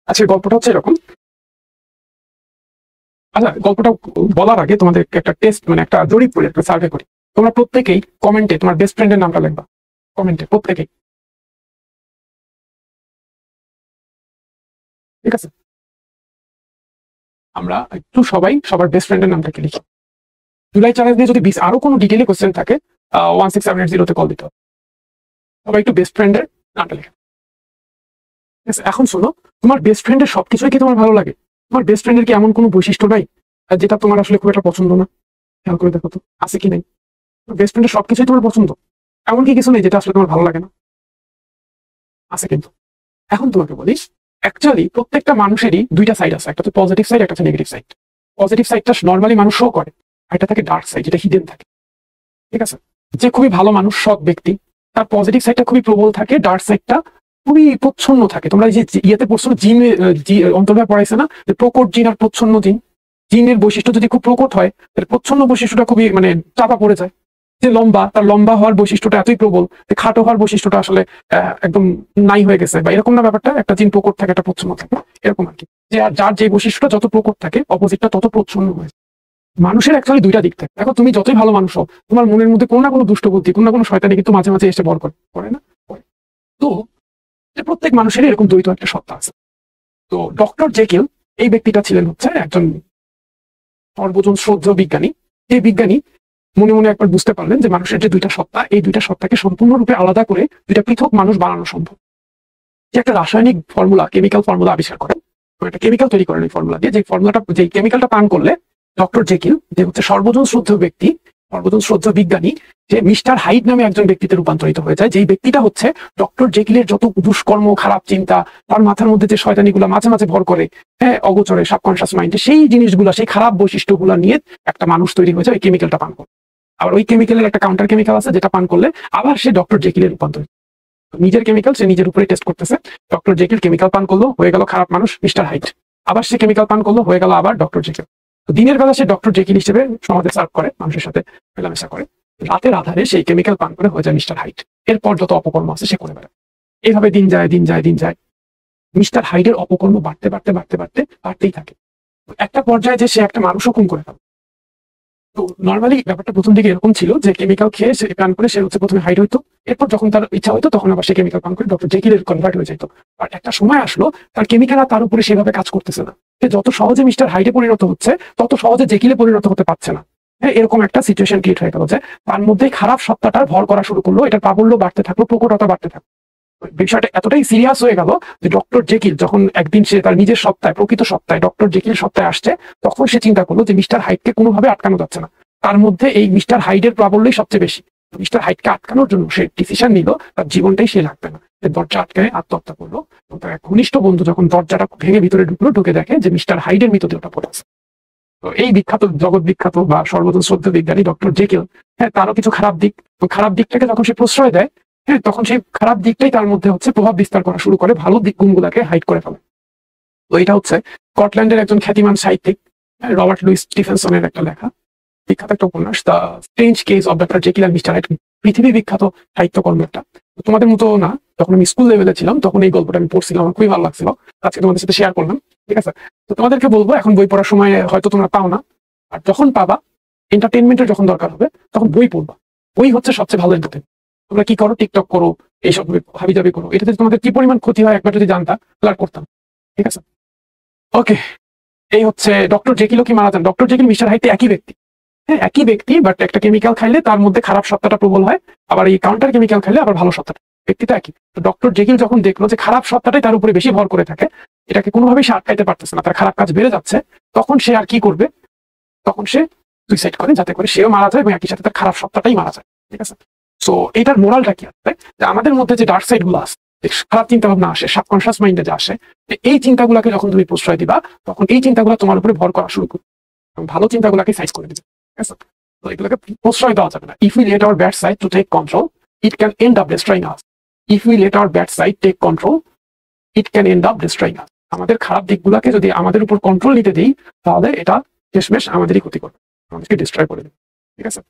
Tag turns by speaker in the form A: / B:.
A: আচ্ছা, গল্পটা হচ্ছে এরকম। আচ্ছা, গল্পটা বলার আগে তোমাদের একটা টেস্ট, মানে একটা জরিপ করি, একটা সার্ভে করি। তোমরা প্রত্যেকেই কমেন্টে তোমার বেস্ট ফ্রেন্ডের নামটা লিখবা। কমেন্টে প্রত্যেকেই। ঠিক আছে? আমরা একটু সবাই সবার বেস্ট ফ্রেন্ডের নামটাকে লিখি। জুলাই চ্যালেঞ্জ নিয়ে যদি আরো কোনো ডিটেইলে কোশ্চেন থাকে 16780 কল দিতে হবে। সবাই একটু বেস্ট ফ্রেন্ডের নামটা লিখে। ঠিক আছে? এখন শোনো, তোমার বেস্ট ফ্রেন্ডের সবকিছুই কি তোমার ভালো লাগে? তোমার বেস্ট ফ্রেন্ডের কি এমন কোনো বৈশিষ্ট্য নাই যেটা তোমার আসলে খুব একটা পছন্দ না? খেয়াল করে দেখো তো, আছে কি নাই? বেস্ট ফ্রেন্ডের সবকিছুই তোমার পছন্দ, এমন কি কিছু নেই যেটা আসলে তোমার ভালো লাগে না? আছে কিন্তু। এখন তোমাকে বলি, অ্যাকচুয়ালি প্রত্যেকটা মানুষেরই দুইটা সাইড আছে, একটা হচ্ছে পজিটিভ সাইড, একটা হচ্ছে নেগেটিভ সাইড। পজিটিভ সাইডটা নর্মালি মানুষ শো করে, আর এটা থাকে ডার্ক সাইড, যেটা হিডেন থাকে। ঠিক আছে? যে খুবই ভালো মানুষ, সৎ ব্যক্তি, তার পজিটিভ সাইডটা খুবই প্রবল থাকে, ডার্ক সাইডটা খুবই প্রচ্ছন্ন থাকে। তোমরা যে ইয়েতে পড়ছো, জিনে অন্তর্ভাবে পড়াইছে না, যে প্রকট জিন আর প্রচ্ছন্ন জিন। জিনের বৈশিষ্ট্য যদি খুব প্রকট হয়, তাহলে প্রচ্ছন্ন বৈশিষ্ট্যটা খুবই মানে চাপা পড়ে যায়। যে লম্বা, তার লম্বা হওয়ার বৈশিষ্ট্যটা এতই প্রবল যে খাটো হওয়ার বৈশিষ্ট্যটা আসলে একদম নাই হয়ে গেছে, বা এরকম না ব্যাপারটা। একটা জিন প্রকট থাকে, একটা প্রচ্ছন্ন থাকে, এরকম আর কি। যে আর যার যে বৈশিষ্ট্যটা যত প্রকট থাকে, অপোজিটটা তত প্রচ্ছন্ন হয়। মানুষের অ্যাকচুয়ালি দুইটা দিক থাকে। দেখো, তুমি যতই ভালো মানুষ হও, তোমার মনের মধ্যে কোনো না কোনো দুষ্ট বুদ্ধি, কোনো না কোনো শয়তানি কিন্তু মাঝে মাঝে এসে ভর করে না? করে। তো প্রত্যেক মানুষেরই এরকম দ্বৈত একটা সত্তা আছে। তো ডক্টর জেকিল এই ব্যক্তিটা ছিলেন হচ্ছে একজন সর্বজন শ্রদ্ধেয় বিজ্ঞানী। এই বিজ্ঞানী মনে মনে একবার বুঝতে পারলেন যে মানুষের যে দুইটা সত্তা, এই দুইটা সত্তাকে সম্পূর্ণরূপে আলাদা করে দুইটা পৃথক মানুষ বানানো সম্ভব। যে একটা রাসায়নিক ফর্মুলা, কেমিক্যাল ফর্মুলা আবিষ্কার করেন, একটা কেমিক্যাল তৈরি করেন। এই ফর্মুলা দিয়ে, যে ফর্মুলাটা, যে কেমিক্যালটা পান করলে ডক্টর জেকিল, যে হচ্ছে সর্বজন শ্রদ্ধেয় ব্যক্তি, সর্বজন শ্রদ্ধেয় বিজ্ঞানী, যে মিস্টার হাইড নামে একজন ব্যক্তিতে রূপান্তরিত হয়ে যায়। যেই ব্যক্তিটা হচ্ছে ডক্টর জেকিলের যত দুষ্কর্ম, খারাপ চিন্তা, তার মাথার মধ্যে যে শয়তানিগুলো মাঝে মাঝে ভর করে, হ্যাঁ, অগোচরে, সাবকনশিয়াস মাইন্ডে, সেই জিনিসগুলো, সেই খারাপ বৈশিষ্ট্যগুলো নিয়ে একটা মানুষ তৈরি হয়ে যায় ওই কেমিক্যালটা পান করে। আবার ওই কেমিক্যালের একটা কাউন্টার কেমিক্যাল আছে, যেটা পান করলে আবার সে ডক্টর জেকিলের রূপান্তরিত। নিজের কেমিক্যাল সে নিজের উপরে টেস্ট করতেছে। ডক্টর জেকিল কেমিক্যাল পান করলো, হয়ে গেল খারাপ মানুষ মিস্টার হাইট। আবার সে কেমিক্যাল পান করলো, হয়ে গেল আবার ডক্টর জেকিল। দিনের বেলা সে ডক্টর জেকিল হিসেবে সমাজে সার্ভ করে, মানুষের সাথে মেলামেশা করে। রাতের আধারে সেই কেমিক্যাল পান করে হয়ে যায় মিস্টার হাইট। এরপর যত অপকর্ম আছে সে করে বেড়ায়। এইভাবে দিন যায়, দিন যায়, দিন যায়। মিস্টার হাইডের অপকর্ম বাড়তে বাড়তে বাড়তে বাড়তে বাড়তেই থাকে। একটা পর্যায়ে যে সে একটা মানুষও খুন করে ফেলে। তো নর্মালি ব্যাপারটা প্রথম দিকে এরকম ছিল যে কেমিক্যাল খেয়ে সে পান করে সে হচ্ছে প্রথমে হাইড হইতো, এরপর যখন তার ইচ্ছা হইতো তখন আবার সে কেমিক্যাল পান করে ডক্টর জেকিলের কনভার্ট হয়ে যেত। আর একটা সময় আসলো, তার কেমিক্যাল আর তার উপরে সেভাবে কাজ করতেছে না। সে যত সহজে মিস্টার হাইডে পরিণত হচ্ছে, তত সহজে জেকিলে পরিণত হতে পারছে না। হ্যাঁ, এরকম একটা সিচুয়েশন ক্রিয়েট হয়ে গেল যে তার মধ্যে খারাপ সত্তাটার ভর করা শুরু করলো, এটার প্রাবল্য বাড়তে থাকলো, প্রকটতা বাড়তে থাকলো। বিষয়টা এতটাই সিরিয়াস হয়ে গেল যে ডক্টর জেকিল যখন একদিন সে তার নিজের সত্তায়, প্রকৃত সত্তায়, ডক্টর জেকিল সত্তায় আসছে, তখন সে চিন্তা করলো যে মিস্টার হাইডকে কোনোভাবে আটকানো যাচ্ছে না। তার মধ্যে এই মিস্টার হাইডের প্রাবল্যই সবচেয়ে বেশি। মিস্টার হাইডকে আটকানোর জন্য সে ডিসিশন নিল তার জীবনটাই সে রাখবে না। দরজা আটকায় আত্মহত্যা করলো। তার এক ঘনিষ্ঠ বন্ধু যখন দরজাটা ভেঙে ভিতরে ঢুকলো, ঢুকে দেখে যে মিস্টার হাইডের মৃতদেহটা পড়ে আছে। তো এই বিখ্যাত, জগৎ বিখ্যাত বা সর্বজন শ্রদ্ধেয় বিজ্ঞানী ডক্টর জেকিল, হ্যাঁ, তারও কিছু খারাপ দিক, খারাপ দিকটাকে যখন সে প্রশ্রয় দেয়, হ্যাঁ, তখন সেই খারাপ দিকটাই তার মধ্যে হচ্ছে প্রভাব বিস্তার করা শুরু করে, ভালো দিক গুণগুলাকে হাইড করে ফেলে। তো এটা হচ্ছে স্কটল্যান্ডের একজন খ্যাতিমান সাহিত্যিক রবার্ট লুইস স্টিফেনসনের একটা লেখা, বিখ্যাত একটা উপন্যাস, the strange case of doctor Jekyll and mister hide. পৃথিবী বিখ্যাত সাহিত্যকর্ম একটা। তোমাদের মতো না, যখন আমি স্কুল লেভেলে ছিলাম তখন এই গল্পটা আমি পড়ছিলাম, আমার খুবই ভালো লাগছিল। আজকে তোমাদের সাথে শেয়ার করলাম। ঠিক আছে? তো তোমাদেরকে বলবো, এখন বই পড়ার সময় হয়তো তোমরা পাও না, আর যখন পাবা, এন্টারটেনমেন্টের যখন দরকার হবে, তখন বই পড়বা। বই হচ্ছে সবচেয়ে ভালো এন্টারটেনমেন্ট। তোমরা কি করো? টিকটক করো, এইসব হাবিজাবি করো। এটাতে তোমাদের কি পরিমাণ ক্ষতি হয় একবার যদি জানতা, তাহলে আর করতাম। ঠিক আছে? ওকে, এই হচ্ছে ডক্টর জেকিলও কি মারা যান? ডক্টর জেকিল মিস্টার হাইড একই ব্যক্তি। হ্যাঁ, একই ব্যক্তি, বাট একটা কেমিক্যাল খাইলে তার মধ্যে খারাপ সত্তাটা প্রবল হয়, আবার এই কাউন্টার কেমিক্যাল খাইলে আবার ভালো সত্তাটা। ব্যক্তি তো একই। তো ডক্টর জেকিল যখন দেখলো যে খারাপ সত্তাটাই তার উপরে বেশি ভর করে থাকে, এটাকে কোনোভাবেই সে আটকাইতে পারতেছে না, তার খারাপ কাজ বেড়ে যাচ্ছে, তখন সে আর কি করবে? তখন সে সুইসাইড করে, যাতে করে সেও মারা যায় এবং একই সাথে তার খারাপ সত্তাটাই মারা যায়। ঠিক আছে? সো এটার মোরালটা কি আছে? যে আমাদের মধ্যে যে ডার্ক সাইড গুলো আছে, খারাপ চিন্তা ভাবনা আসে, সাবকনশিয়াস মাইন্ডে যা আসে, এই চিন্তাগুলোকে যখন তুমি প্রশ্রয় দিবা, তখন এই চিন্তাগুলো তোমার উপরে ভর করা শুরু করবে এবং ভালো চিন্তাগুলোকে সাইজ করে দিবে। ঠিক আছে? তো এগুলোকে প্রশ্রয় দেওয়া যাবে না। If we let our bad side to take control, it can end up destroying us. If we let our bad side take control, it can end up destroying us. আমাদের খারাপ দিকগুলোকে যদি আমাদের উপর কন্ট্রোল নিতে দিই, তাহলে এটা শেষমেশ আমাদেরই ক্ষতি করবে, আমাদেরকে ডিস্ট্রয় করে দেবে। ঠিক আছে?